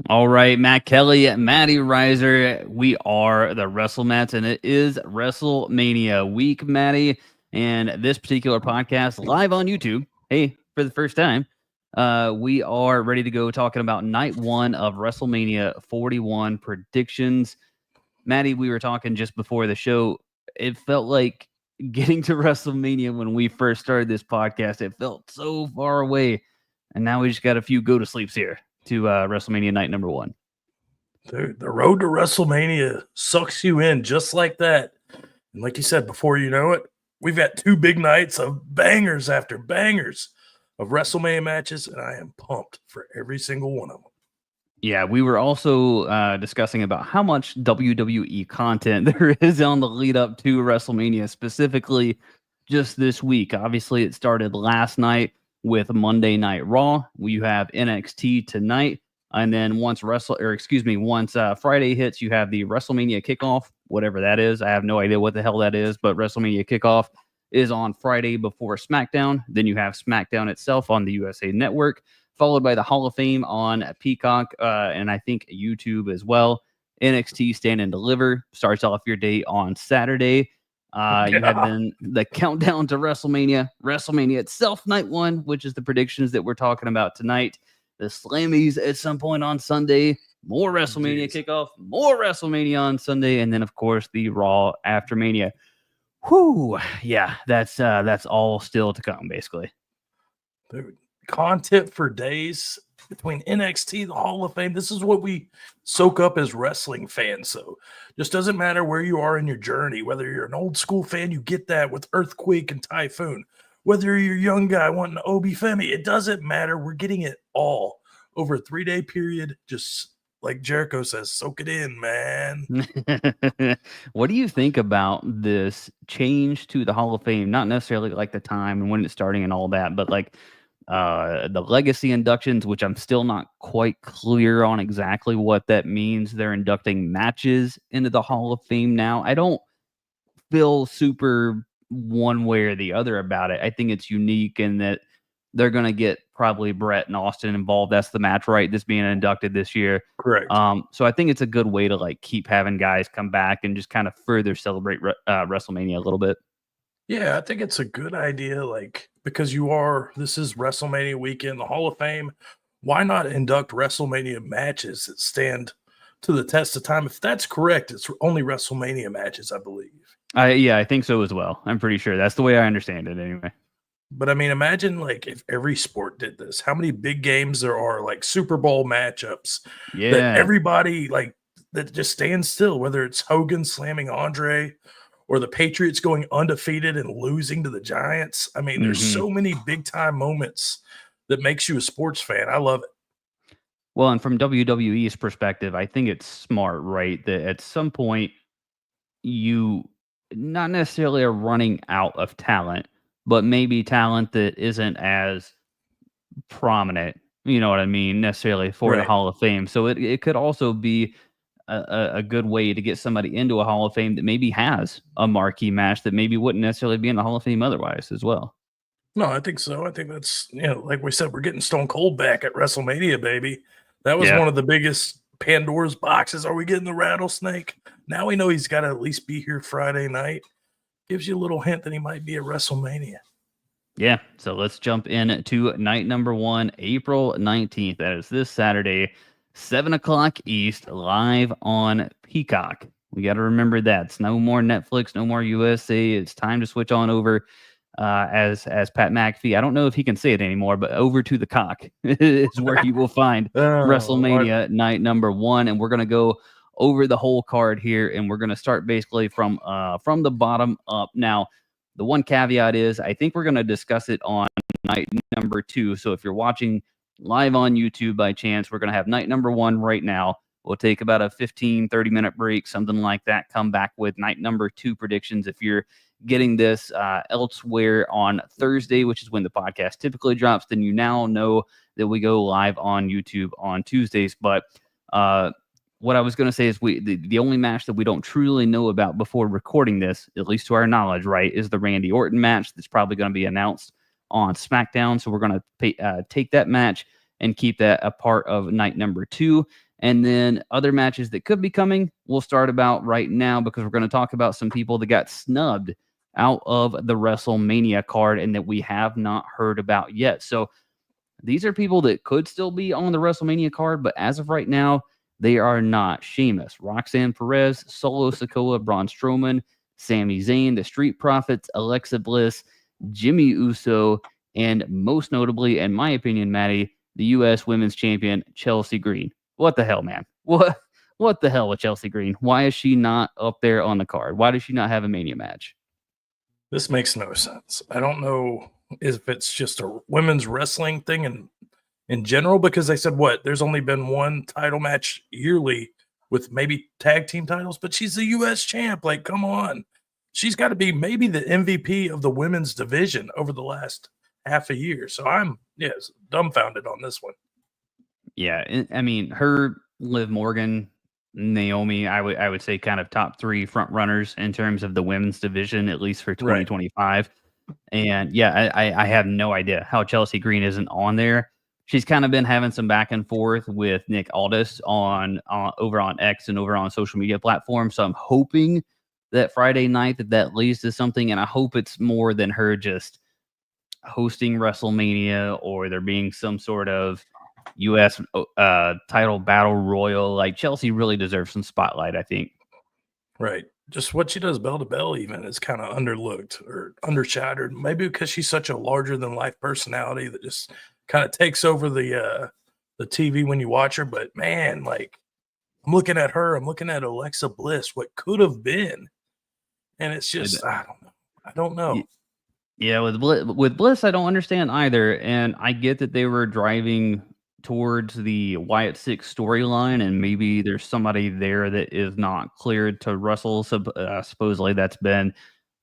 All right, Matt Kelly, Matty Riser. We are the WrestleMats, and it is WrestleMania week, Matty. And this particular podcast live on YouTube. Hey, for the first time, we are ready to go talking about night one of WrestleMania 41 predictions. Matty, we were talking just before the show. It felt like getting to WrestleMania when we first started this podcast. It felt so far away, and now we just got a few go to sleeps here to WrestleMania night number one. Dude, the road to WrestleMania sucks you in just like that. And like you said, before you know it, we've got two big nights of bangers after bangers of WrestleMania matches, and I am pumped for every single one of them. Yeah, we were also discussing about how much WWE content there is on the lead up to WrestleMania, specifically just this week. Obviously, it started last night with Monday Night Raw. You have NXT tonight, and then once Friday hits, you have the WrestleMania kickoff, whatever that is. I have no idea what the hell that is, but WrestleMania kickoff is on Friday before SmackDown. Then you have SmackDown itself on the USA Network, followed by the Hall of Fame on Peacock and I think YouTube as well. NXT Stand and Deliver starts off your day on Saturday. You have then the countdown to WrestleMania, WrestleMania itself, night one, which is the predictions that we're talking about tonight. The Slammies at some point on Sunday, more WrestleMania kickoff, more WrestleMania on Sunday, and then, of course, the Raw after Mania. Whew, yeah, that's all still to come, basically. Dude, content for days between NXT, the Hall of Fame. This is what we soak up as wrestling fans. So just doesn't matter where you are in your journey, whether you're an old school fan, you get that with Earthquake and Typhoon. Whether you're a young guy wanting Obi Femi, it doesn't matter. We're getting it all over a 3-day period. Just like Jericho says, soak it in, man. What do you think about this change to the Hall of Fame? Not necessarily like the time and when it's starting and all that, but like the legacy inductions, which I'm still not quite clear on exactly what that means. They're inducting matches into the Hall of Fame now. I don't feel super one way or the other about it. I think it's unique in that they're going to get probably Brett and Austin involved. That's the match, right? This being inducted this year. Correct. So I think it's a good way to like keep having guys come back and just kind of further celebrate WrestleMania a little bit. Yeah, I think it's a good idea, like, because this is WrestleMania weekend, the Hall of Fame. Why not induct WrestleMania matches that stand to the test of time? If that's correct, it's only WrestleMania matches, I believe. I think so as well. I'm pretty sure that's the way I understand it anyway. But I mean, imagine like if every sport did this, how many big games there are, like Super Bowl matchups that everybody like that just stands still, whether it's Hogan slamming Andre or the Patriots going undefeated and losing to the Giants. I mean, there's so many big time moments that makes you a sports fan. I love it. Well, and from WWE's perspective, I think it's smart, right? That at some point you not necessarily are running out of talent, but maybe talent that isn't as prominent, you know what I mean, necessarily for the Hall of Fame. So it could also be a good way to get somebody into a Hall of Fame that maybe has a marquee match that maybe wouldn't necessarily be in the Hall of Fame otherwise as well. No, I think so. I think that's, like we said, we're getting Stone Cold back at WrestleMania, baby. That was one of the biggest Pandora's boxes. Are we getting the rattlesnake? Now we know he's got to at least be here Friday night. Gives you a little hint that he might be at WrestleMania. Yeah, so let's jump in to night number one, April 19th. That is this Saturday, 7 o'clock East, live on Peacock. We got to remember that. It's no more Netflix, no more USA. It's time to switch on over, as Pat McAfee. I don't know if he can say it anymore, but over to the cock is where you will find WrestleMania night number one. And we're going to go over the whole card here, and we're going to start basically from the bottom up. Now, the one caveat is I think we're going to discuss it on night number two. So if you're watching live on YouTube by chance, we're going to have night number one right now. We'll take about a 15-30-minute break, something like that. Come back with night number two predictions. If you're getting this elsewhere on Thursday, which is when the podcast typically drops, then you now know that we go live on YouTube on Tuesdays. But what I was going to say is the only match that we don't truly know about before recording this, at least to our knowledge, right, is the Randy Orton match that's probably going to be announced on SmackDown. So we're going to take that match and keep that a part of night number two. And then other matches that could be coming, we'll start about right now because we're going to talk about some people that got snubbed out of the WrestleMania card and that we have not heard about yet. So these are people that could still be on the WrestleMania card, but as of right now, they are not. Sheamus, Roxanne Perez, Solo Sikoa, Braun Strowman, Sami Zayn, the Street Profits, Alexa Bliss, Jimmy Uso, and most notably, in my opinion, Maddie, the U.S. Women's Champion, Chelsea Green. What the hell, man? What the hell with Chelsea Green? Why is she not up there on the card? Why does she not have a Mania match? This makes no sense. I don't know if it's just a women's wrestling thing in general, because they said there's only been one title match yearly with maybe tag team titles, but she's the U.S. champ. Like, come on. She's got to be maybe the MVP of the women's division over the last half a year. So I'm dumbfounded on this one. Yeah, I mean, her, Liv Morgan, Naomi, I would say kind of top 3 front runners in terms of the women's division, at least for 2025. Right. And yeah, I have no idea how Chelsea Green isn't on there. She's kind of been having some back and forth with Nick Aldis on over on X and over on social media platforms. So I'm hoping that Friday night that leads to something, and I hope it's more than her just hosting WrestleMania or there being some sort of U.S. title battle royal. Like, Chelsea really deserves some spotlight, I think. Right. Just what she does bell to bell even is kind of underlooked or undershadowed. Maybe because she's such a larger than life personality that just kind of takes over the TV when you watch her. But man, like, I'm looking at her, I'm looking at Alexa Bliss, what could have been. And it's just, I don't know. Yeah, with Bliss, I don't understand either. And I get that they were driving towards the Wyatt Six storyline, and maybe there's somebody there that is not cleared to wrestle. Supposedly that's been,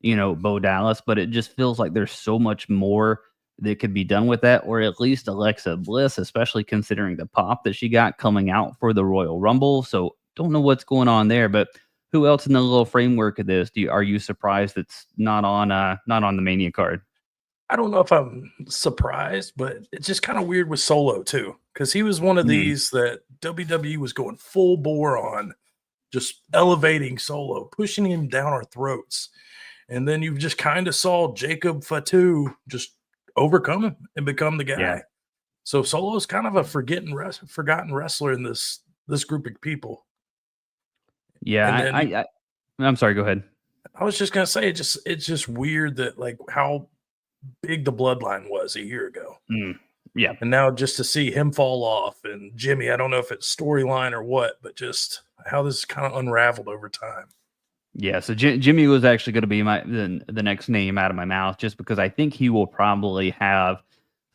Bo Dallas, but it just feels like there's so much more that could be done with that, or at least Alexa Bliss, especially considering the pop that she got coming out for the Royal Rumble. So don't know what's going on there, but who else in the little framework of this are you surprised it's not on the Mania card? I don't know if I'm surprised, but it's just kind of weird with Solo too, because he was one of these that WWE was going full bore on, just elevating Solo, pushing him down our throats. And then you just kind of saw Jacob Fatu just overcome him and become the guy. Yeah. So Solo is kind of a forgotten wrestler in this group of people. Yeah, I'm sorry, go ahead. I was just gonna say it's just weird that, like, how big the bloodline was a year ago. Yeah. And now just to see him fall off, and Jimmy, I don't know if it's storyline or what, but just how this kind of unraveled over time. Yeah, so Jimmy was actually going to be the next name out of my mouth, just because I think he will probably have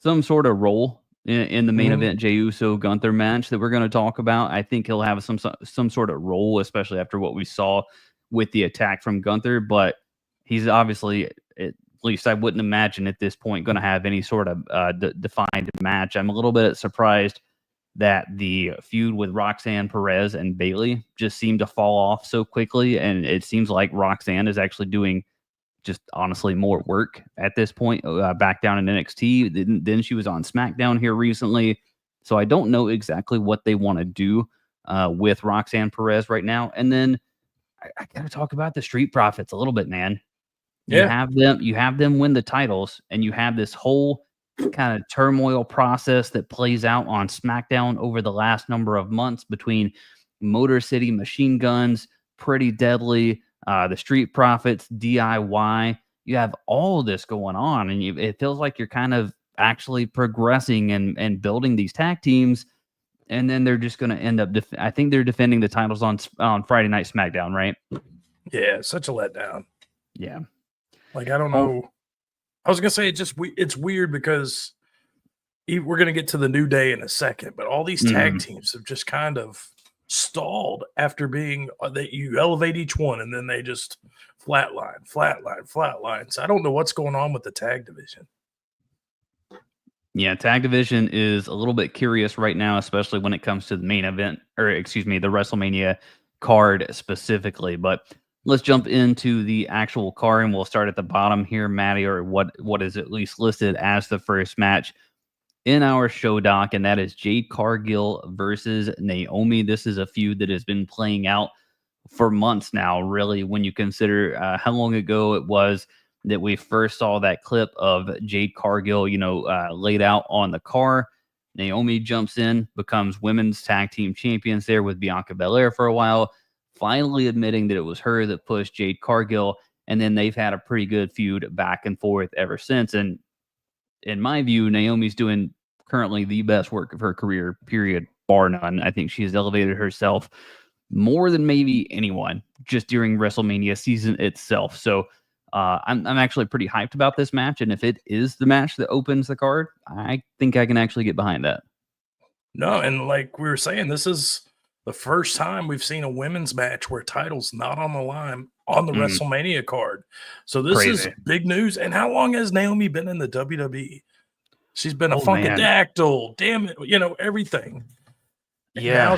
some sort of role in the main event Jey Uso Gunther match that we're going to talk about. I think he'll have some sort of role, especially after what we saw with the attack from Gunther. But he's obviously, at least I wouldn't imagine at this point, going to have any sort of defined match. I'm a little bit surprised that the feud with Roxanne Perez and Bayley just seemed to fall off so quickly. And it seems like Roxanne is actually doing just honestly more work at this point, back down in NXT. Then she was on SmackDown here recently. So I don't know exactly what they want to do with Roxanne Perez right now. And then I got to talk about the Street Profits a little bit, man. You have them win the titles, and you have this whole kind of turmoil process that plays out on SmackDown over the last number of months between Motor City Machine Guns, Pretty Deadly, the Street Profits, DIY. You have all this going on, and it feels like you're kind of actually progressing and building these tag teams, and then they're just going to end up I think they're defending the titles on Friday Night SmackDown, right? Yeah, such a letdown. Yeah. Like, I don't know. I was going to say it's weird because we're going to get to the New Day in a second, but all these tag teams have just kind of stalled after being that you elevate each one and then they just flatline. So I don't know what's going on with the tag division. Yeah, tag division is a little bit curious right now, especially when it comes to the main event, the WrestleMania card specifically. But let's jump into the actual card, and we'll start at the bottom here, Maddie, or what is at least listed as the first match. in our show doc, and that is Jade Cargill versus Naomi. This is a feud that has been playing out for months now, really, when you consider how long ago it was that we first saw that clip of Jade Cargill, laid out on the car. Naomi jumps in, becomes women's tag team champions there with Bianca Belair for a while, finally admitting that it was her that pushed Jade Cargill. And then they've had a pretty good feud back and forth ever since. And in my view, Naomi's doing currently the best work of her career, period, bar none. I think she has elevated herself more than maybe anyone just during WrestleMania season itself. So I'm actually pretty hyped about this match. And if it is the match that opens the card, I think I can actually get behind that. No, and like we were saying, this is the first time we've seen a women's match where title's not on the line on the WrestleMania card. So this is big news. And how long has Naomi been in the WWE? She's been a Funkadactyl, damn it, everything. Yeah,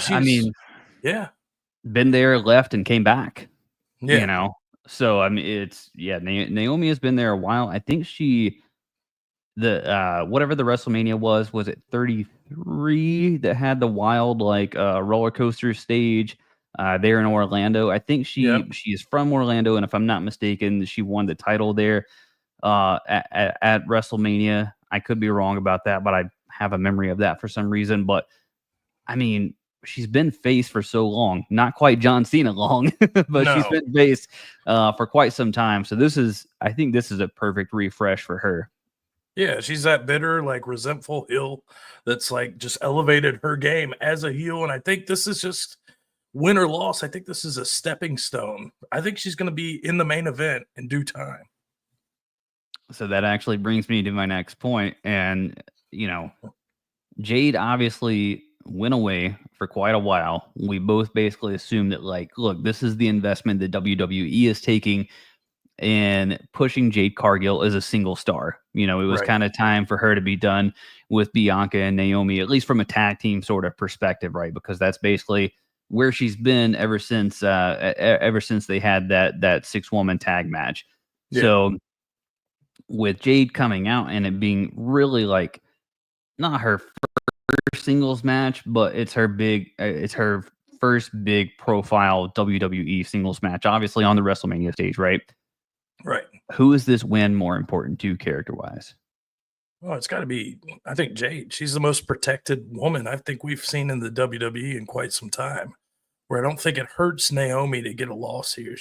been there, left, and came back. Yeah. So Naomi has been there a while. I think whatever the WrestleMania was it 33 that had the wild roller coaster stage there in Orlando? I think she is from Orlando, and if I'm not mistaken, she won the title there at WrestleMania. I could be wrong about that, but I have a memory of that for some reason. But I mean, she's been face for so long, not quite John Cena long, but she's been face for quite some time. So I think this is a perfect refresh for her. Yeah, she's that bitter, resentful heel that's just elevated her game as a heel. And I think this is just win or loss. I think this is a stepping stone. I think she's going to be in the main event in due time. So that actually brings me to my next point. And, Jade obviously went away for quite a while. We both basically assumed that, look, this is the investment that WWE is taking and pushing Jade Cargill as a single star. It was kind of time for her to be done with Bianca and Naomi, at least from a tag team sort of perspective, right? Because that's basically where she's been ever since they had that 6-woman tag match. Yeah. So with Jade coming out and it being really not her first singles match, but it's her first big profile WWE singles match, obviously on the WrestleMania stage, right? Right. Who is this win more important to character-wise? Well, it's got to be, I think, Jade. She's the most protected woman I think we've seen in the WWE in quite some time, where I don't think it hurts Naomi to get a loss here.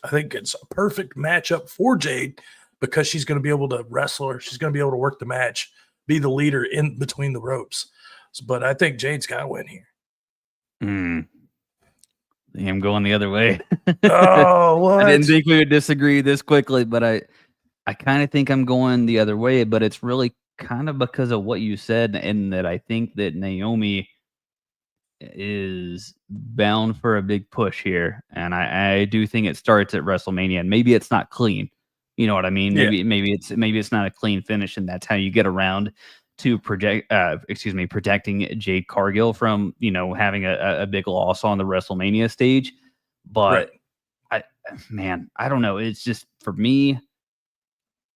I think it's a perfect matchup for Jade because she's going to be able to wrestle her. She's going to be able to work the match, be the leader in between the ropes. But I think Jade's got to win here. I'm going the other way. Oh, what? I didn't think we would disagree this quickly, but I kind of think I'm going the other way, but it's really kind of because of what you said, and that I think that Naomi is bound for a big push here. And I do think it starts at WrestleMania, and maybe it's not clean. You know what I mean? Yeah. Maybe it's not a clean finish, and that's how you get around to protecting Jade Cargill from, having a big loss on the WrestleMania stage. But I don't know. It's just, for me,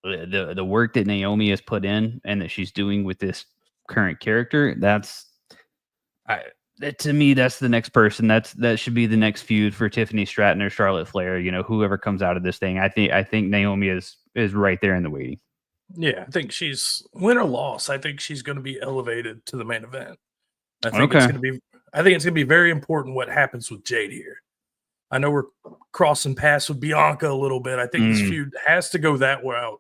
the work that Naomi has put in and that she's doing with this current character, to me, that's the next person. That should be the next feud for Tiffany Stratton or Charlotte Flair. Whoever comes out of this thing, I think Naomi is right there in the waiting. Yeah, I think she's win or loss. I think she's going to be elevated to the main event. I think it's going to be very important what happens with Jade here. I know we're crossing paths with Bianca a little bit. I think this feud has to go that route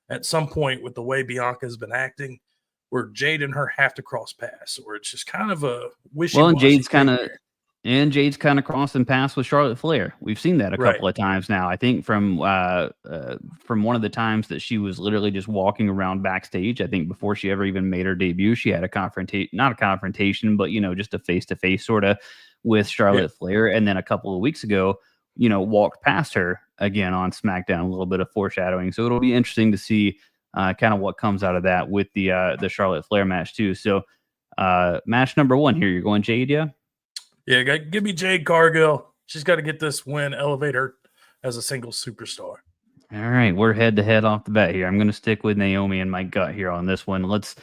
at some point with the way Bianca has been acting, where Jade and her have to cross paths, or it's just kind of a wishy-washy. Well, and Jade's kind of crossing paths with Charlotte Flair. We've seen that a couple of times now. I think from one of the times that she was literally just walking around backstage, I think before she ever even made her debut, she had not a confrontation, but just a face-to-face sort of with Charlotte Flair. And then a couple of weeks ago, walked past her again on SmackDown, a little bit of foreshadowing. So it'll be interesting to see kind of what comes out of that with the Charlotte Flair match too. So match number 1 here, you're going Jade, yeah? Yeah, give me Jade Cargill. She's got to get this win, elevate her as a single superstar. All right, we're head-to-head off the bat here. I'm going to stick with Naomi in my gut here on this one. Let's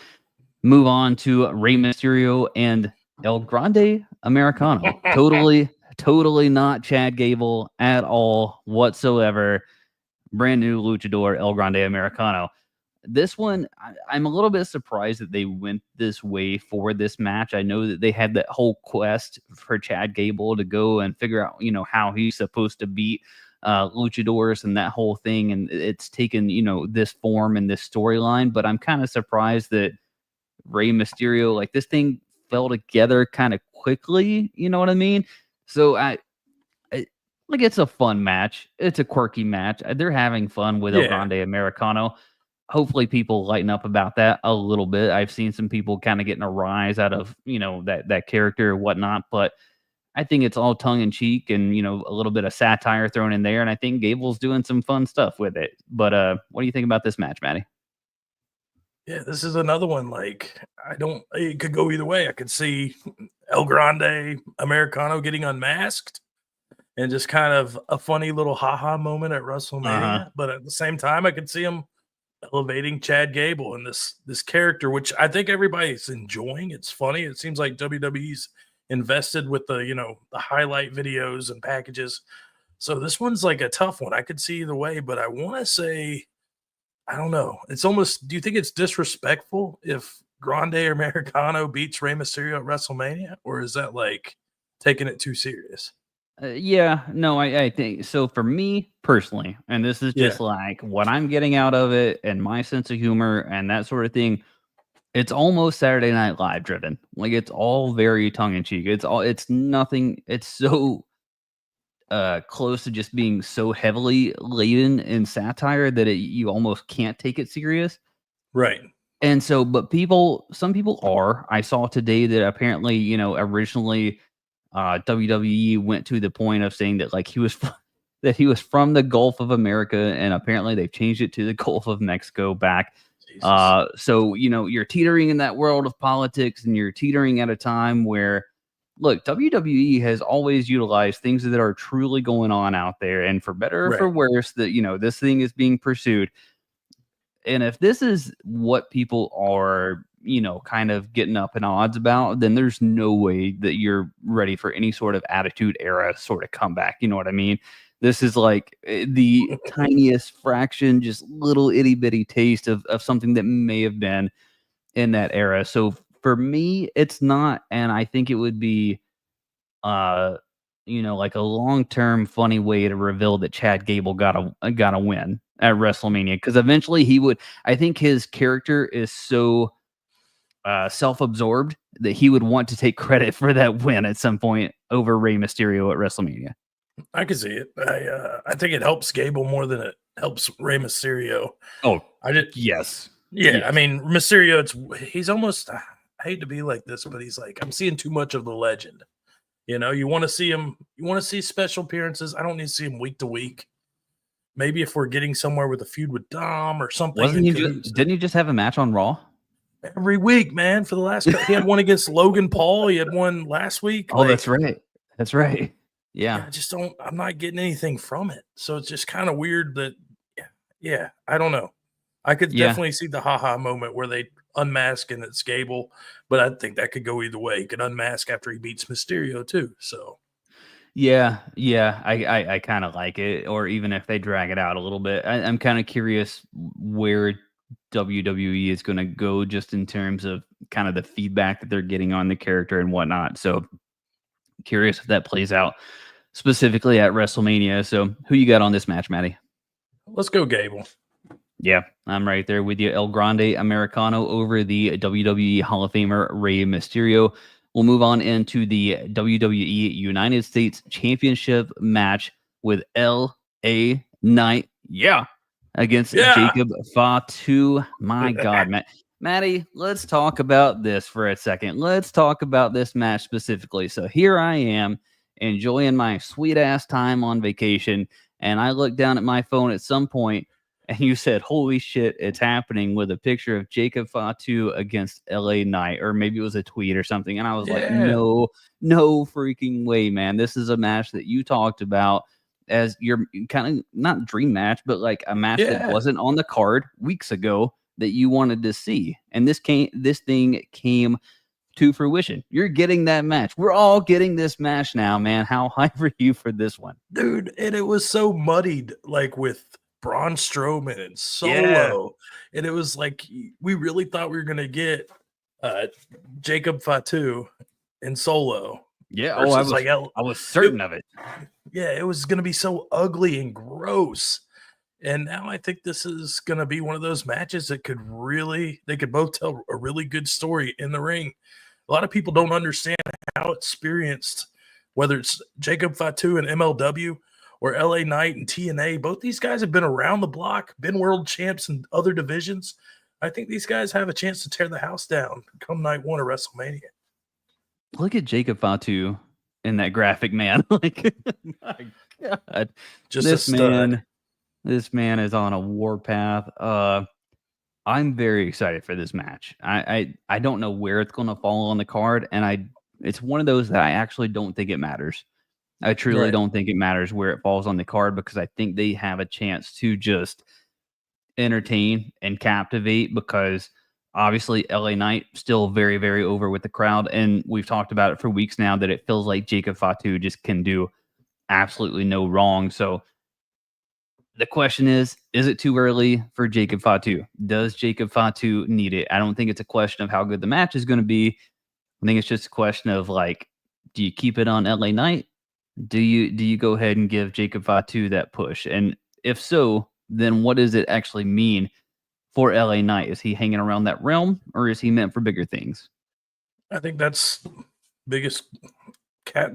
Move on to Rey Mysterio and El Grande Americano. Totally not Chad Gable at all whatsoever. Brand new luchador El Grande Americano. This one, I'm a little bit surprised that they went this way for this match. I know that they had that whole quest for Chad Gable to go and figure out, how he's supposed to beat luchadors and that whole thing. And it's taken, this form and this storyline. But I'm kind of surprised that Rey Mysterio, like this thing fell together kind of quickly. You know what I mean? So like it's a fun match. It's a quirky match. They're having fun with El Grande Americano. Hopefully people lighten up about that a little bit. I've seen some people kind of getting a rise out of, that character or whatnot, but I think it's all tongue in cheek and, a little bit of satire thrown in there. And I think Gable's doing some fun stuff with it. But what do you think about this match, Matty? Yeah, this is another one. Like, it could go either way. I could see El Grande Americano getting unmasked and just kind of a funny little haha moment at WrestleMania. But at the same time, I could see him elevating Chad Gable and this character, which I think everybody's enjoying. It's funny. It seems like WWE's invested with the highlight videos and packages. So this one's like a tough one. I could see either way, but I want to say, I don't know. It's almost, do you think it's disrespectful if Grande Americano beats Rey Mysterio at WrestleMania, or is that like taking it too serious? Yeah, no, I think so. For me personally, and this is just like what I'm getting out of it and my sense of humor and that sort of thing, it's almost Saturday Night Live driven. Like it's all very tongue in cheek. It's nothing. It's so close to just being so heavily laden in satire that you almost can't take it serious. Right. And so, but some people are. I saw today that apparently, originally WWE went to the point of saying that like he was from the Gulf of America, and apparently they've changed it to the Gulf of Mexico back. So you're teetering in that world of politics, and you're teetering at a time where, look, WWE has always utilized things that are truly going on out there, and for better or for worse, that this thing is being pursued. And if this is what people are, kind of getting up in odds about, then there's no way that you're ready for any sort of attitude era sort of comeback. You know what I mean? This is like the tiniest fraction, just little itty bitty taste of something that may have been in that era. So for me, it's not, and I think it would be, like a long-term funny way to reveal that Chad Gable got a win at WrestleMania, because eventually he would. I think his character is so self-absorbed that he would want to take credit for that win at some point over Rey Mysterio at WrestleMania. I can see it. I think it helps Gable more than it helps Rey Mysterio. Oh, yes. I mean, Mysterio, he's almost, I hate to be like this, but he's like, I'm seeing too much of the legend. You want to see him, you want to see special appearances. I don't need to see him week to week. Maybe if we're getting somewhere with a feud with Dom or something. Didn't he just have a match on Raw? Every week, man, for the last he had one against Logan Paul. He had one last week. Oh, that's right. That's right. Yeah. I'm not getting anything from it. So it's just kind of weird that, I don't know. I could definitely see the haha moment where they unmask and it's Gable, but I think that could go either way. He could unmask after he beats Mysterio too. So yeah, I kind of like it, or even if they drag it out a little bit. I'm kind of curious where WWE is going to go just in terms of kind of the feedback that they're getting on the character and whatnot. So curious if that plays out specifically at WrestleMania. So who you got on this match, Matty? Let's go Gable. Yeah, I'm right there with you. El Grande Americano over the WWE Hall of Famer Rey Mysterio. We'll move on into the WWE United States Championship match with L.A. Knight. Yeah. Against Jacob Fatu. My God, Matty, let's talk about this for a second. Let's talk about this match specifically. So here I am enjoying my sweet ass time on vacation, and I look down at my phone at some point, and you said, holy shit, it's happening, with a picture of Jacob Fatu against LA Knight, or maybe it was a tweet or something. And I was like, no freaking way, man. This is a match that you talked about as your kind of not dream match, but like a match that wasn't on the card weeks ago that you wanted to see. And this thing came to fruition. You're getting that match. We're all getting this match now, man. How hype are you for this one? Dude, and it was so muddied, like with Braun Strowman and Yeah. Solo. And it was like we really thought we were gonna get Jacob Fatu and Solo. Yeah. Versus I was certain of it. Yeah, it was gonna be so ugly and gross. And now I think this is gonna be one of those matches that they could both tell a really good story in the ring. A lot of people don't understand how experienced, whether it's Jacob Fatu and MLW or LA Knight and TNA, both these guys have been around the block, been world champs in other divisions. I think these guys have a chance to tear the house down come night one of WrestleMania. Look at Jacob Fatu in that graphic, man. Like, my God. Just a stud. This man is on a warpath. I'm very excited for this match. I don't know where it's going to fall on the card, and it's one of those that I actually don't think it matters. I truly don't think it matters where it falls on the card, because I think they have a chance to just entertain and captivate, because obviously LA Knight still very, very over with the crowd, and we've talked about it for weeks now that it feels like Jacob Fatu just can do absolutely no wrong. So the question is it too early for Jacob Fatu? Does Jacob Fatu need it? I don't think it's a question of how good the match is going to be. I think it's just a question of, like, do you keep it on LA Knight? Do you go ahead and give Jacob Fatu that push? And if so, then what does it actually mean for LA Knight? Is he hanging around that realm, or is he meant for bigger things? I think that's biggest cat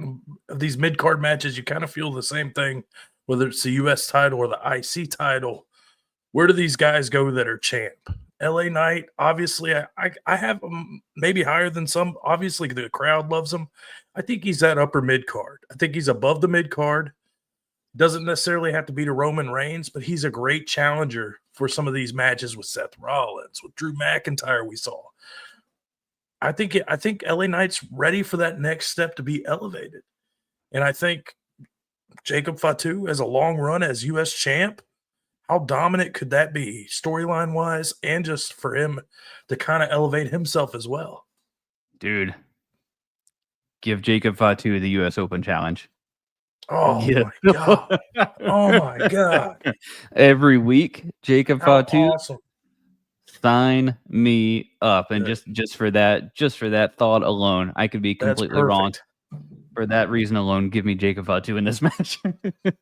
of these mid-card matches. You kind of feel the same thing, whether it's the US title or the IC title. Where do these guys go that are champ? LA Knight, obviously, I have him maybe higher than some. Obviously, the crowd loves him. I think he's that upper mid-card. I think he's above the mid-card. Doesn't necessarily have to be to Roman Reigns, but he's a great challenger for some of these matches with Seth Rollins, with Drew McIntyre we saw. I think LA Knight's ready for that next step to be elevated. And I think Jacob Fatu has a long run as US champ. How dominant could that be, storyline wise, and just for him to kind of elevate himself as well? Dude, give Jacob Fatu the US Open challenge. Oh my God. Oh my God. Every week, Jacob Fatu, awesome. Sign me up. And just for that thought alone, I could be completely wrong. For that reason alone, give me Jacob Fatu in this match.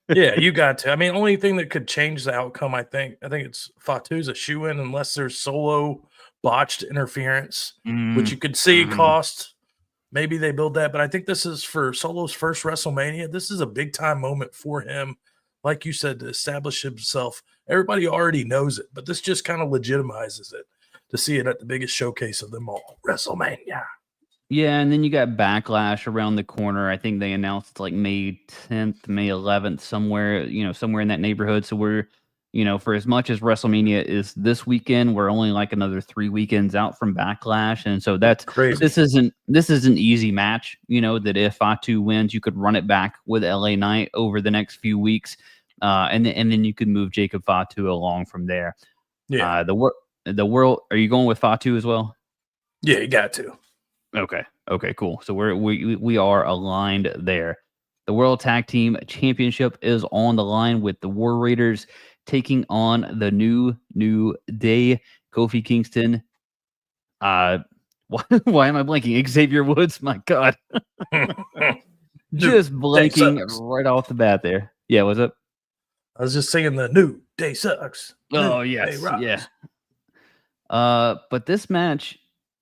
Yeah, you got to. I mean, only thing that could change the outcome, I think it's Fatu's a shoe-in unless there's Solo botched interference, which you could see cost. Maybe they build that, but I think this is for Solo's first WrestleMania. This is a big-time moment for him, like you said, to establish himself. Everybody already knows it, but this just kind of legitimizes it to see it at the biggest showcase of them all, WrestleMania. Yeah, and then you got Backlash around the corner. I think they announced it's like May 10th, May 11th, somewhere in that neighborhood. So we're, for as much as WrestleMania is this weekend, we're only like another 3 weekends out from Backlash. And so that's crazy. This is an easy match, that if Fatu wins, you could run it back with LA Knight over the next few weeks. And then you could move Jacob Fatu along from there. Yeah. The world, are you going with Fatu as well? Yeah, you got to. Okay, cool. So we are aligned there. The World Tag Team Championship is on the line with the War Raiders taking on the New Day, Kofi Kingston. Why am I blanking? Xavier Woods, my God. Just blanking right off the bat there. Yeah, what's up? I was just saying the New Day sucks. Oh, yes. Yeah. But this match,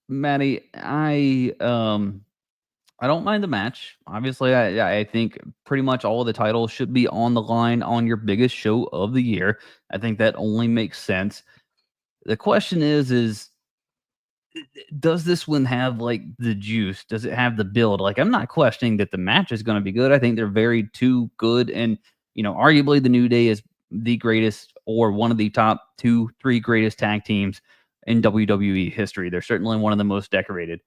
Maddie, I don't mind the match. Obviously, I think pretty much all of the titles should be on the line on your biggest show of the year. I think that only makes sense. The question is does this one have like the juice? Does it have the build? Like, I'm not questioning that the match is going to be good. I think they're very too good, and arguably the New Day is the greatest or one of the top 2-3 greatest tag teams in WWE history. They're certainly one of the most decorated.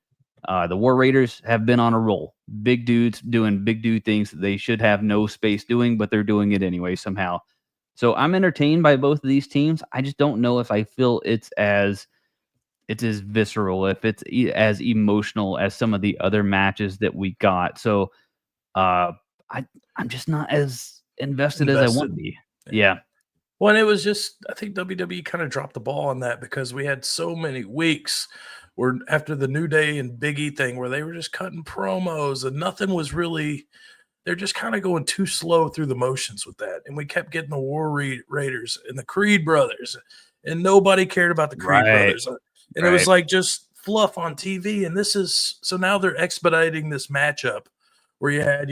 The War Raiders have been on a roll. Big dudes doing big dude things that they should have no space doing, but they're doing it anyway somehow. So I'm entertained by both of these teams. I just don't know if I feel it's as visceral, if it's as emotional as some of the other matches that we got. So uh, I'm just not as invested as I want to be. Yeah. Well, and it was just, I think WWE kind of dropped the ball on that because we had so many weeks where after the New Day and Big E thing where they were just cutting promos and nothing was really, they're just kind of going too slow through the motions with that. And we kept getting the War Raiders and the Creed brothers, and nobody cared about the Creed brothers. And it was like just fluff on TV. And this is, so now they're expediting this matchup where you had,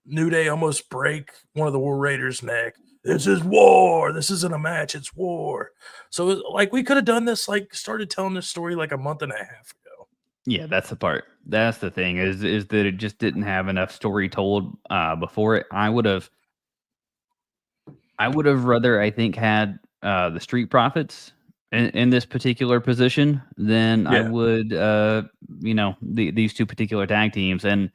New Day almost break one of the War Raiders' neck. This is war. This isn't a match. It's war. So like we could have done this, like started telling this story like a month and a half ago. Yeah, that's the part. That's the thing is that it just didn't have enough story told before it. I would have rather, I think, had the Street Profits in this particular position than I would, these two particular tag teams. And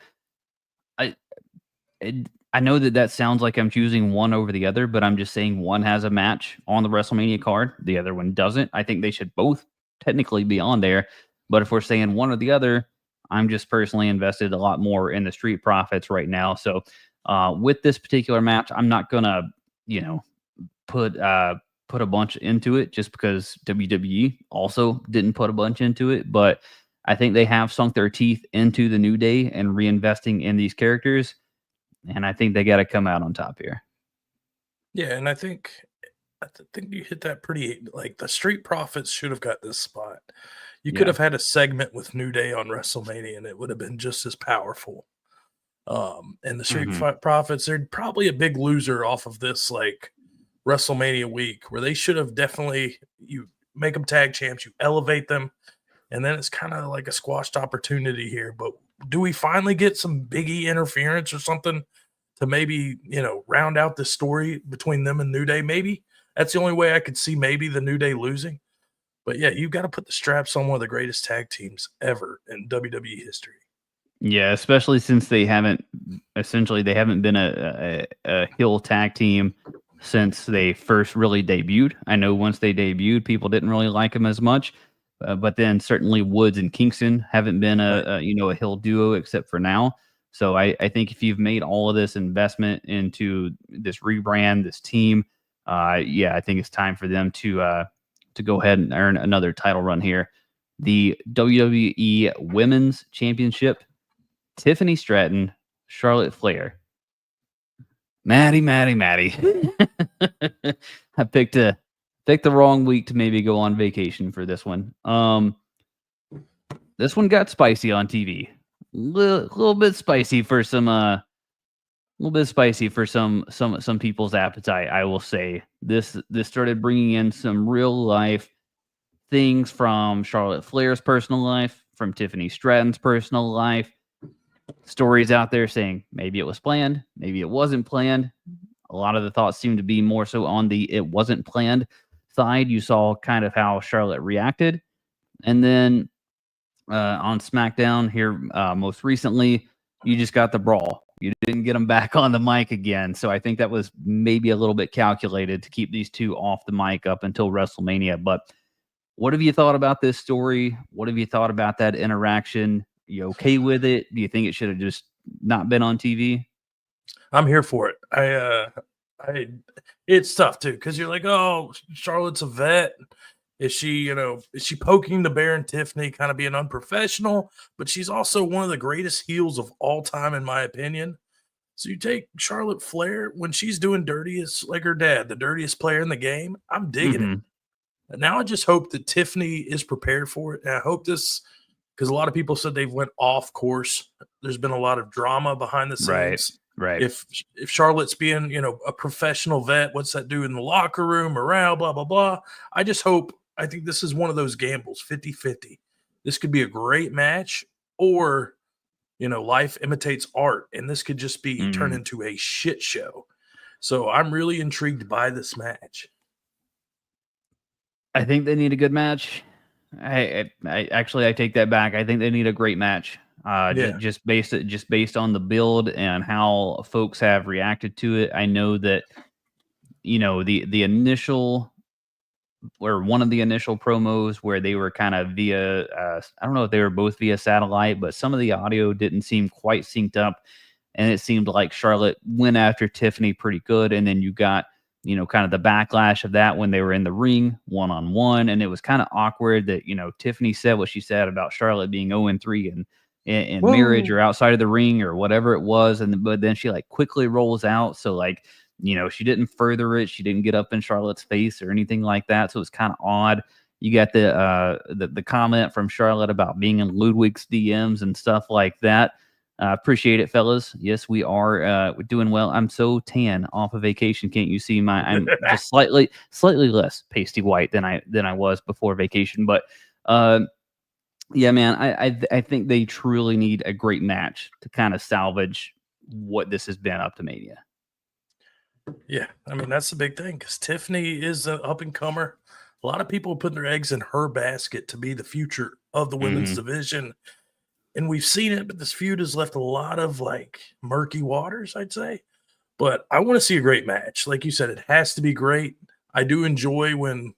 I know that sounds like I'm choosing one over the other, but I'm just saying one has a match on the WrestleMania card, the other one doesn't. I think they should both technically be on there, but if we're saying one or the other, I'm just personally invested a lot more in the Street Profits right now. So with this particular match, I'm not gonna, put a bunch into it just because WWE also didn't put a bunch into it, but I think they have sunk their teeth into the New Day and reinvesting in these characters. And I think they got to come out on top here. Yeah, and I think you hit that pretty. Like the Street Profits should have got this spot. You could have had a segment with New Day on WrestleMania, and it would have been just as powerful. And the Street Profits, they're probably a big loser off of this, like WrestleMania week, where they should have definitely, you make them tag champs, you elevate them, and then it's kind of like a squashed opportunity here. But do we finally get some Big E interference or something to maybe, round out the story between them and New Day? Maybe that's the only way I could see maybe the New Day losing. But yeah, you've got to put the straps on one of the greatest tag teams ever in WWE history. Yeah, especially since they haven't been a heel tag team since they first really debuted. I know once they debuted, people didn't really like them as much. But then certainly Woods and Kingston haven't been a heel duo except for now. So I think if you've made all of this investment into this rebrand, this team, I think it's time for them to go ahead and earn another title run here. The WWE Women's Championship, Tiffany Stratton, Charlotte Flair. Maddie. I picked the wrong week to maybe go on vacation for this one. This one got spicy on TV. Little bit spicy for some some people's appetite. I will say this started bringing in some real life things from Charlotte Flair's personal life, from Tiffany Stratton's personal life. Stories out there saying maybe it was planned, maybe it wasn't planned. A lot of the thoughts seem to be more so on the it wasn't planned side. You saw kind of how Charlotte reacted. And then on SmackDown here most recently, you just got the brawl. You didn't get them back on the mic again. So I think that was maybe a little bit calculated to keep these two off the mic up until WrestleMania. But what have you thought about this story? What have you thought about that interaction? You okay with it? Do you think it should have just not been on TV? I'm here for it. It's tough too, because you're like, oh, Charlotte's a vet. Is she poking the bear in Tiffany, kind of being unprofessional? But she's also one of the greatest heels of all time, in my opinion. So you take Charlotte Flair when she's doing dirtiest, like her dad, the dirtiest player in the game. I'm digging it. And now I just hope that Tiffany is prepared for it. And I hope this, because a lot of people said they've went off course. There's been a lot of drama behind the scenes. Right. If Charlotte's being, a professional vet, what's that do in the locker room, morale, blah, blah, blah. I think this is one of those gambles, 50-50. This could be a great match, or, life imitates art, and this could just be turned into a shit show. So I'm really intrigued by this match. I think they need a good match. I take that back. I think they need a great match. Just based on the build and how folks have reacted to it. I know that the initial, or one of the initial promos where they were kind of via, I don't know if they were both via satellite, but some of the audio didn't seem quite synced up. And it seemed like Charlotte went after Tiffany pretty good. And then you got, kind of the backlash of that when they were in the ring one-on-one. And it was kind of awkward that, Tiffany said what she said about Charlotte being 0-3 in marriage or outside of the ring or whatever it was. But then she like quickly rolls out. So like, she didn't further it. She didn't get up in Charlotte's face or anything like that. So it was kind of odd. You got the comment from Charlotte about being in Ludwig's DMs and stuff like that. Appreciate it, fellas. Yes, we are doing well. I'm so tan off of vacation. Can't you see I'm just slightly less pasty white than I was before vacation. But yeah, man, I think they truly need a great match to kind of salvage what this has been up to Mania. Yeah, I mean, that's the big thing because Tiffany is an up-and-comer. A lot of people put their eggs in her basket to be the future of the women's division. And we've seen it, but this feud has left a lot of, like, murky waters, I'd say. But I want to see a great match. Like you said, it has to be great. I do enjoy when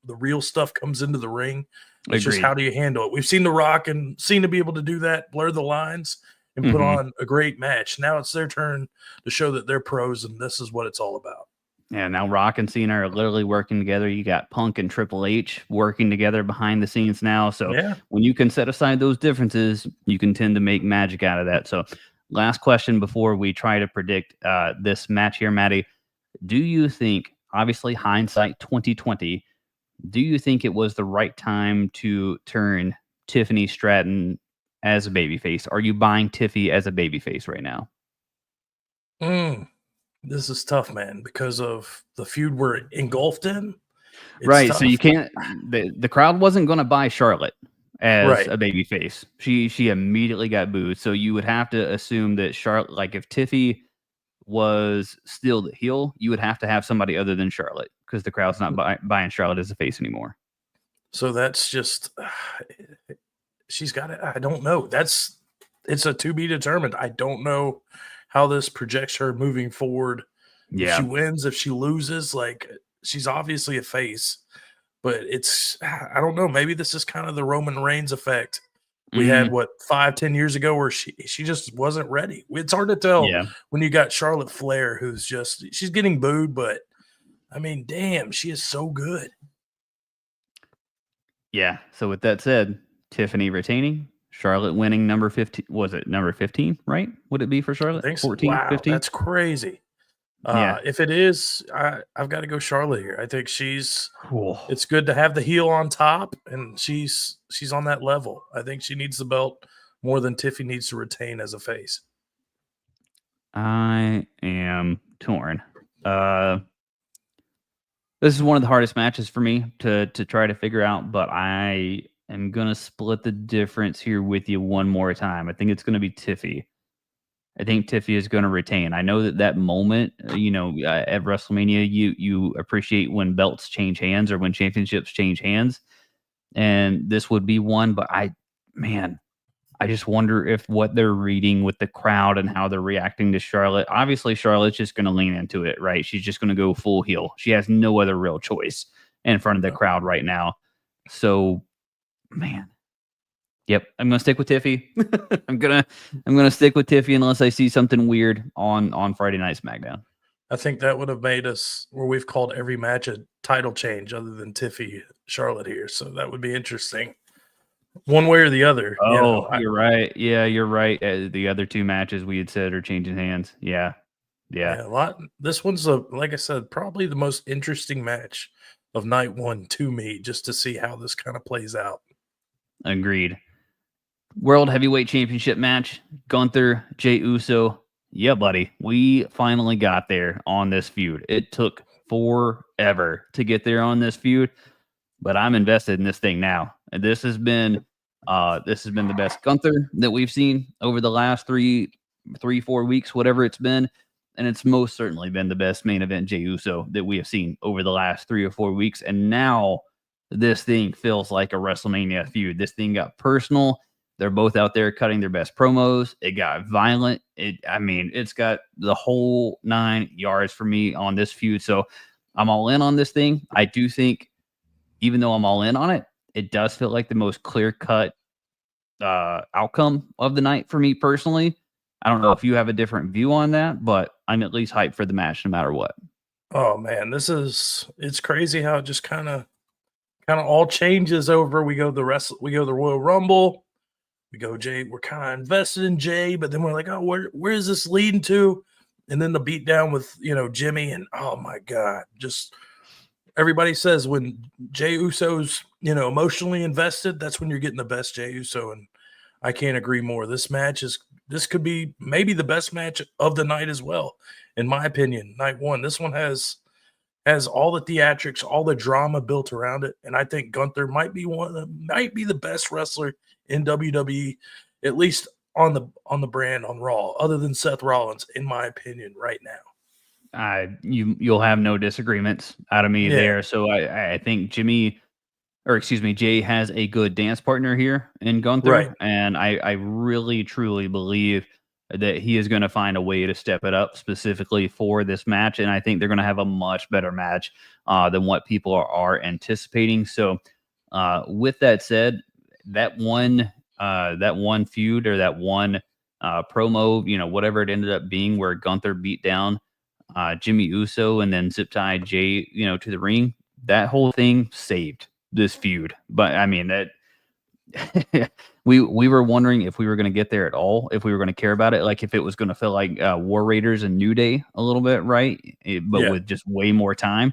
the real stuff comes into the ring. It's just how do you handle it? We've seen The Rock and Cena be able to do that, blur the lines, and put on a great match. Now it's their turn to show that they're pros, and this is what it's all about. Yeah, now Rock and Cena are literally working together. You got Punk and Triple H working together behind the scenes now. So when you can set aside those differences, you can tend to make magic out of that. So last question before we try to predict this match here, Maddie. Do you think, obviously hindsight 2020, do you think it was the right time to turn Tiffany Stratton as a babyface? Are you buying Tiffy as a babyface right now? This is tough, man, because of the feud we're engulfed in. Right. Tough. So you can't, the crowd wasn't going to buy Charlotte as a babyface. She immediately got booed. So you would have to assume that Charlotte, like if Tiffy was still the heel, you would have to have somebody other than Charlotte because the crowd's not buying Charlotte as a face anymore. So that's just, she's got it. I don't know. It's a to be determined. I don't know how this projects her moving forward. If she wins, if she loses, like she's obviously a face, but I don't know. Maybe this is kind of the Roman Reigns effect. We had 5-10 years ago where she just wasn't ready. It's hard to tell when you got Charlotte Flair, who's she's getting booed, but I mean, damn, she is so good. Yeah. So with that said, Tiffany retaining, Charlotte winning number 15. Was it number 15, right? Would it be for Charlotte? I think so. 14, wow, 15? That's crazy. If it is, I've got to go Charlotte here. I think it's good to have the heel on top, and she's on that level. I think she needs the belt more than Tiffy needs to retain as a face. I am torn. This is one of the hardest matches for me to try to figure out, but I am going to split the difference here with you one more time. I think it's going to be Tiffy. I think Tiffy is going to retain. I know that moment, at WrestleMania, you appreciate when belts change hands or when championships change hands. And this would be one, but I just wonder if what they're reading with the crowd and how they're reacting to Charlotte. Obviously, Charlotte's just going to lean into it, right? She's just going to go full heel. She has no other real choice in front of the crowd right now. So, man. Yep, I'm gonna stick with Tiffy. I'm gonna stick with Tiffy unless I see something weird on Friday Night SmackDown. I think that would have made us where we've called every match a title change other than Tiffy Charlotte here. So that would be interesting. One way or the other. Oh, you're right. Yeah, you're right. The other two matches we had said are changing hands. Yeah. A lot. This one's like I said, probably the most interesting match of night one to me, just to see how this kind of plays out. Agreed. World Heavyweight Championship match, Gunther, Jey Uso. Yeah, buddy, we finally got there on this feud. It took forever to get there on this feud, but I'm invested in this thing now. And this has been the best Gunther that we've seen over the last 4 weeks, whatever it's been. And it's most certainly been the best main event Jey Uso that we have seen over the last 3 or 4 weeks. And now this thing feels like a WrestleMania feud. This thing got personal. They're both out there cutting their best promos. It got violent. It's got the whole 9 yards for me on this feud. So I'm all in on this thing. I do think, even though I'm all in on it, it does feel like the most clear-cut outcome of the night for me personally. I don't know if you have a different view on that, but I'm at least hyped for the match no matter what. Oh man, it's crazy how it just kind of all changes over. We go the Royal Rumble, we go Jay, we're kind of invested in Jay, but then we're like, oh, where is this leading to? And then the beatdown with Jimmy, and oh my god, just everybody says when Jay Uso's emotionally invested, that's when you're getting the best Jay Uso, and I can't agree more. This could be maybe the best match of the night as well, in my opinion. Night one, this one has all the theatrics, all the drama built around it, and I think Gunther might be the best wrestler in WWE, at least on the brand on Raw, other than Seth Rollins, in my opinion, right now. You'll have no disagreements out of me there. So I think Jay has a good dance partner here in Gunther, Right. and I really truly believe that he is going to find a way to step it up specifically for this match, and I think they're going to have a much better match than what people are anticipating. So, with that said, that one feud or that one promo, whatever it ended up being, where Gunther beat down Jimmy Uso and then zip tied Jay, to the ring, that whole thing saved this feud. But I mean that. we were wondering if we were going to get there at all, if we were going to care about it, like if it was going to feel like War Raiders and New Day a little bit, right? With just way more time,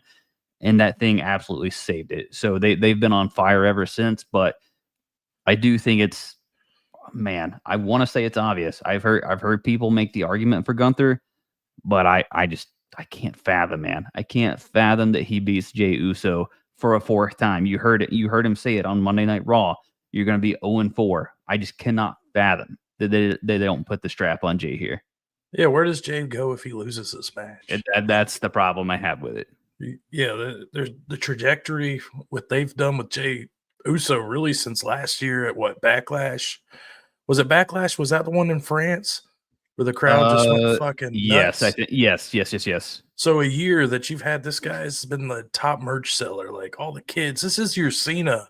and that thing absolutely saved it. So they've been on fire ever since. But I do think I want to say it's obvious. I've heard people make the argument for Gunther, but I can't fathom, man. I can't fathom that he beats Jey Uso for a fourth time. You heard it. You heard him say it on Monday Night Raw. You're going to be 0-4. I just cannot fathom that they don't put the strap on Jay here. Yeah, where does Jay go if he loses this match? That's the problem I have with it. Yeah, there's the trajectory, what they've done with Jey Uso really since last year at Backlash? Was it Backlash? Was that the one in France where the crowd just went fucking nuts? Yes, I think yes. So a year that you've had this guy has been the top merch seller, like all the kids. This is your Cena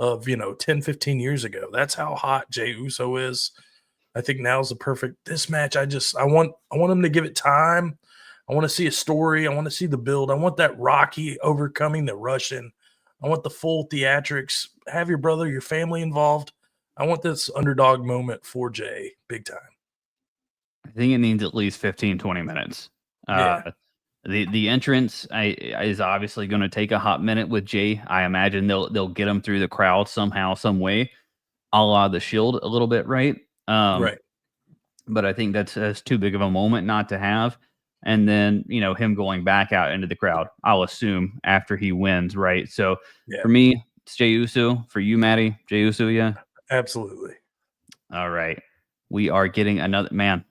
of 10, 15 years ago. That's how hot Jey Uso is. I think now's the perfect this match. I want him to give it time. I want to see a story. I want to see the build. I want that Rocky overcoming the Russian. I want the full theatrics. Have your brother, your family involved. I want this underdog moment for Jay big time. I think it needs at least 15, 20 minutes. The entrance is obviously going to take a hot minute with Jay. I imagine they'll get him through the crowd somehow, some way, a la the Shield a little bit, right? Right. But I think that's too big of a moment not to have. And then, him going back out into the crowd, I'll assume after he wins, right? So for me, it's Jey Uso. For you, Maddie, Jey Uso, yeah? Absolutely. All right. We are getting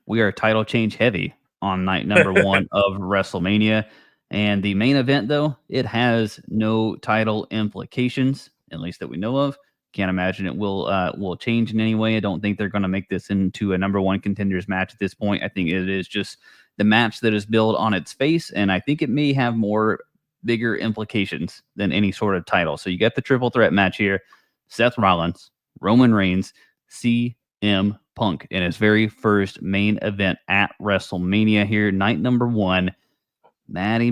we are title change heavy on night number 1 of WrestleMania. And the main event, though, it has no title implications, at least that we know of. Can't imagine it will change in any way. I don't think they're going to make this into a number 1 contenders match at this point. I think it is just the match that is built on its face, and I think it may have bigger implications than any sort of title. So you get the triple threat match here: Seth Rollins, Roman Reigns, CM Punk in his very first main event at WrestleMania here, night number 1. Matty.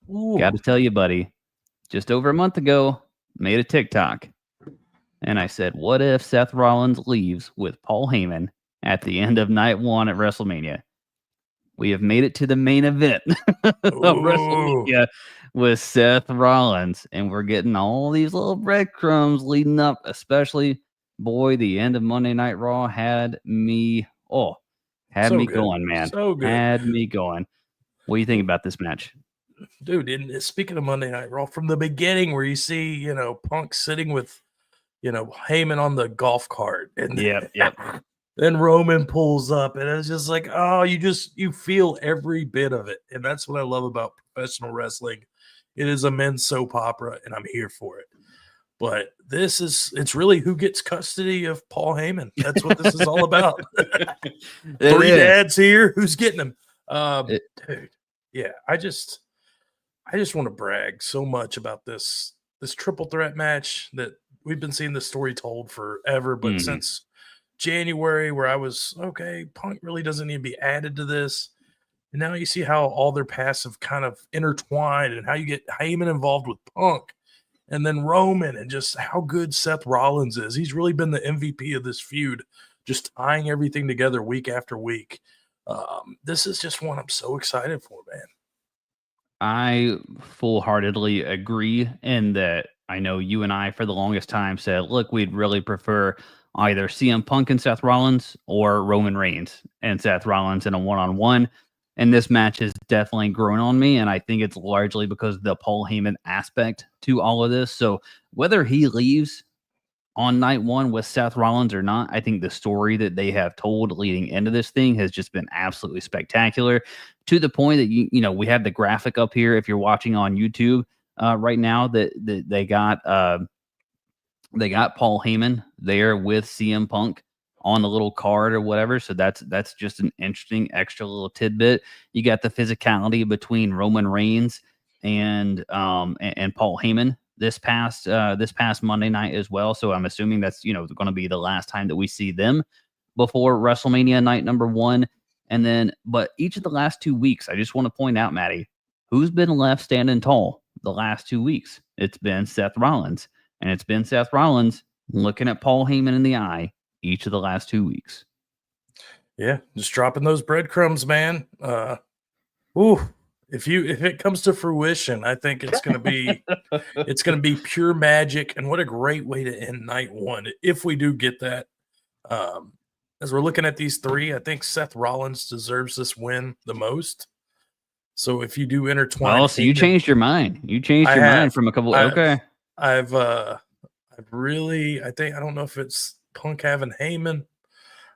Got to tell you, buddy, just over a month ago, made a TikTok, and I said, what if Seth Rollins leaves with Paul Heyman at the end of night 1 at WrestleMania? We have made it to the main event of WrestleMania with Seth Rollins, and we're getting all these little breadcrumbs leading up, especially, boy, the end of Monday Night Raw had me going, man. So good. Had me going. What do you think about this match? Dude, and speaking of Monday Night Raw, from the beginning where you see, Punk sitting with, Heyman on the golf cart. And Yep. Then Roman pulls up, and it's just like, oh, you feel every bit of it. And that's what I love about professional wrestling. It is a men's soap opera, and I'm here for it. But it's really who gets custody of Paul Heyman. That's what this is all about. Three dads here. Who's getting him? Dude, yeah, I just want to brag so much about this triple threat match that we've been seeing this story told forever, but since January, where I was okay, Punk really doesn't need to be added to this. And now you see how all their paths have kind of intertwined and how you get Heyman involved with Punk and then Roman and just how good Seth Rollins is. He's really been the MVP of this feud, just tying everything together week after week. This is just one I'm so excited for, man. I full-heartedly agree in that. I know you and I, for the longest time, said, look, we'd really prefer either CM Punk and Seth Rollins or Roman Reigns and Seth Rollins in a one-on-one. And this match has definitely grown on me, and I think it's largely because of the Paul Heyman aspect to all of this. So whether he leaves on night one with Seth Rollins or not, I think the story that they have told leading into this thing has just been absolutely spectacular, to the point that you know we have the graphic up here if you're watching on YouTube right now that they got Paul Heyman there with CM Punk on the little card or whatever. So that's just an interesting extra little tidbit. You got the physicality between Roman Reigns and Paul Heyman this past Monday night as well. So I'm assuming that's going to be the last time that we see them before WrestleMania night number 1. And then, but each of the last 2 weeks, I just want to point out, Maddie, who's been left standing tall the last 2 weeks? It's been Seth Rollins, and it's been Seth Rollins looking at Paul Heyman in the eye each of the last 2 weeks. Yeah, just dropping those breadcrumbs, man. If it comes to fruition, I think it's gonna be pure magic, and what a great way to end night 1 if we do get that. As we're looking at these 3, I think Seth Rollins deserves this win the most. So if you do intertwine, so you changed your mind. You changed your mind from a couple. Okay, I don't know if it's Punk having Heyman.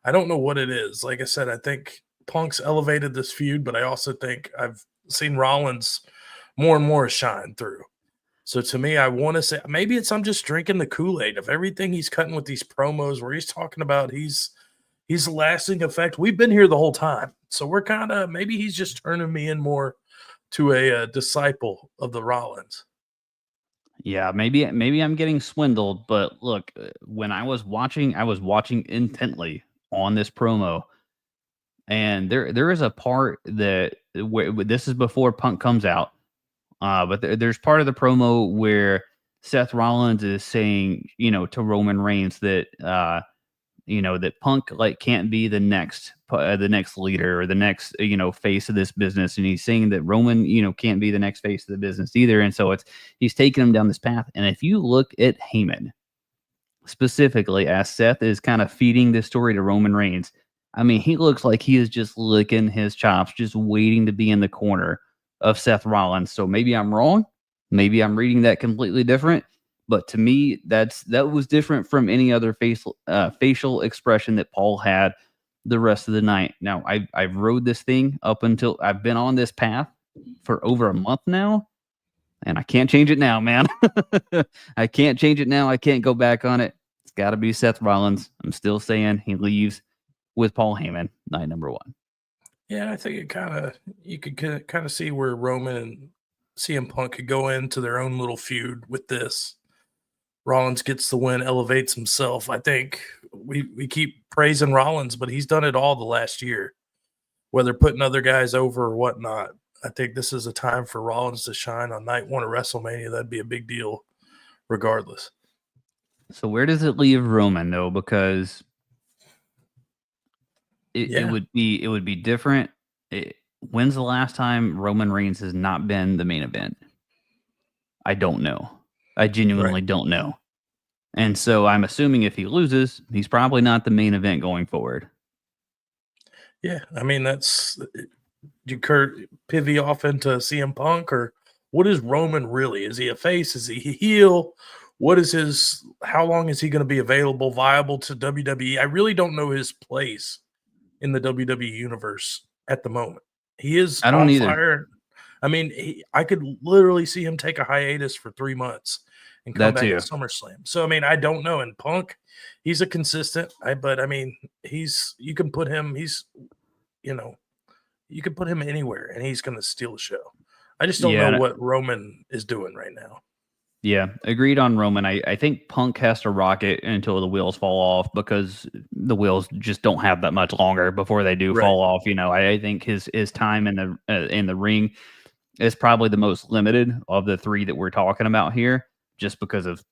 I don't know what it is. Like I said, I think Punk's elevated this feud, but I also think I've seen Rollins more and more shine through. So to me, I want to say maybe I'm just drinking the Kool-Aid of everything he's cutting with these promos where he's talking about he's a lasting effect. We've been here the whole time. So we're maybe he's just turning me in more to a disciple of the Rollins. Yeah, maybe I'm getting swindled, but look, when I was watching intently on this promo, and there is a part that this is before Punk comes out, but there's part of the promo where Seth Rollins is saying, to Roman Reigns that that Punk can't be the next leader or the next face of this business, and he's saying that Roman can't be the next face of the business either, and so he's taking him down this path. And if you look at Heyman specifically, as Seth is kind of feeding this story to Roman Reigns, I mean, he looks like he is just licking his chops, just waiting to be in the corner of Seth Rollins. So maybe I'm wrong, maybe I'm reading that completely different. But to me, that was different from any other facial expression that Paul had the rest of the night. Now, I've rode this thing up until I've been on this path for over a month now, and I can't change it now, man. I can't change it now. I can't go back on it. It's got to be Seth Rollins. I'm still saying he leaves with Paul Heyman, night number 1. Yeah, I think you could kind of see where Roman and CM Punk could go into their own little feud with this. Rollins gets the win, elevates himself. I think we keep praising Rollins, but he's done it all the last year, whether putting other guys over or whatnot. I think this is a time for Rollins to shine on night 1 of WrestleMania. That'd be a big deal regardless. So where does it leave Roman, though? Because it would be different. When's the last time Roman Reigns has not been the main event? I don't know. I genuinely don't know. And so I'm assuming if he loses, he's probably not the main event going forward. Yeah, I mean, do Kurt pivot off into CM Punk, or what is Roman really? Is he a face? Is he a heel? How long is he going to be viable to WWE? I really don't know his place in the WWE universe at the moment. He is I don't on either. fire. I mean, I could literally see him take a hiatus for 3 months and come That back at too. SummerSlam. So I mean, I don't know. And Punk, he's a consistent. But I mean, you can put him. You can put him anywhere, and he's going to steal the show. I just don't know Yeah, what Roman is doing right now. yeah, agreed on Roman. I think Punk has to rock it until the wheels fall off, because the wheels just don't have that much longer before they do Right. fall off. I think his time in the ring is probably the most limited of the three that we're talking about here, just because of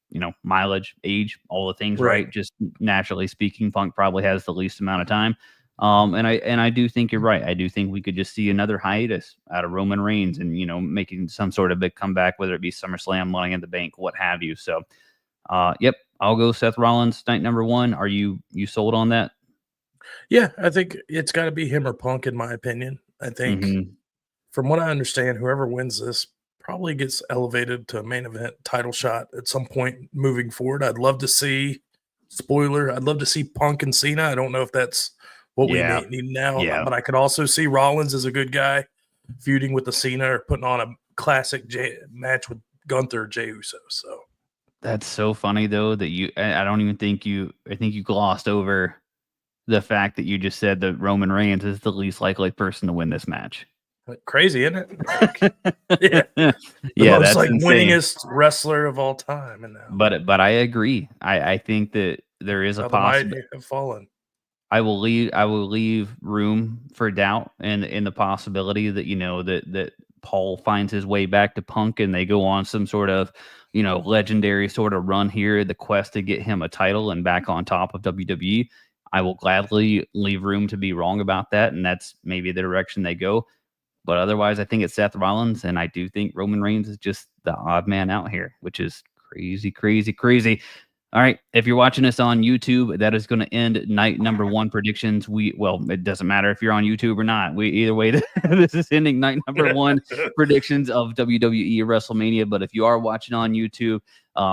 mileage, age, all the things, Right. right? Just naturally speaking, Punk probably has the least amount of time. And I do think you're right. I do think we could just see another hiatus out of Roman Reigns, and making some sort of big comeback, whether it be SummerSlam, Money in the Bank, what have you. So, yep, I'll go Seth Rollins night number one. Are you sold on that? Yeah, I think it's got to be him or Punk, in my opinion. I think, from what I understand, whoever wins this probably gets elevated to a main event title shot at some point moving forward. I'd love to see, spoiler, I'd love to see Punk and Cena. I don't know if that's what we Yeah. need now, Yeah. but I could also see Rollins as a good guy feuding with the Cena or putting on a classic match with Gunther or Jey Uso. So That's so funny though that I don't even think I think you glossed over the fact that you just said that Roman Reigns is the least likely person to win this match. crazy, isn't it? Yeah. Yeah, Most that's insane. winningest wrestler of all time. And now But I agree. I think that there is a the mighty possibility. have fallen. I will leave room for doubt and in the possibility that that Paul finds his way back to Punk, and they go on some sort of legendary sort of run here, the quest to get him a title and back on top of WWE. I will gladly leave room to be wrong about that, and that's maybe the direction they go. But otherwise, I think it's Seth Rollins, and I do think Roman Reigns is just the odd man out here, which is crazy, crazy, crazy. All right, if you're watching us on YouTube, that is going to end night number one predictions. It doesn't matter if you're on YouTube or not. Either way, this is ending night number one predictions of WWE WrestleMania. But if you are watching on YouTube,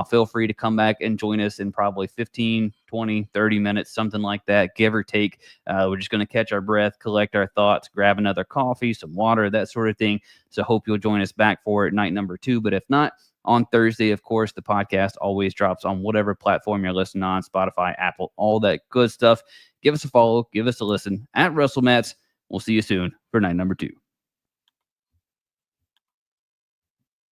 feel free to come back and join us in probably 15, 20, 30 minutes, something like that, give or take. We're just going to catch our breath, collect our thoughts, grab another coffee, some water, that sort of thing. So hope you'll join us back for it night number two. But if not, on Thursday, of course, the podcast always drops on whatever platform you're listening on, Spotify, Apple, all that good stuff. Give us a follow, give us a listen at WrestleMats. We'll see you soon for night number two.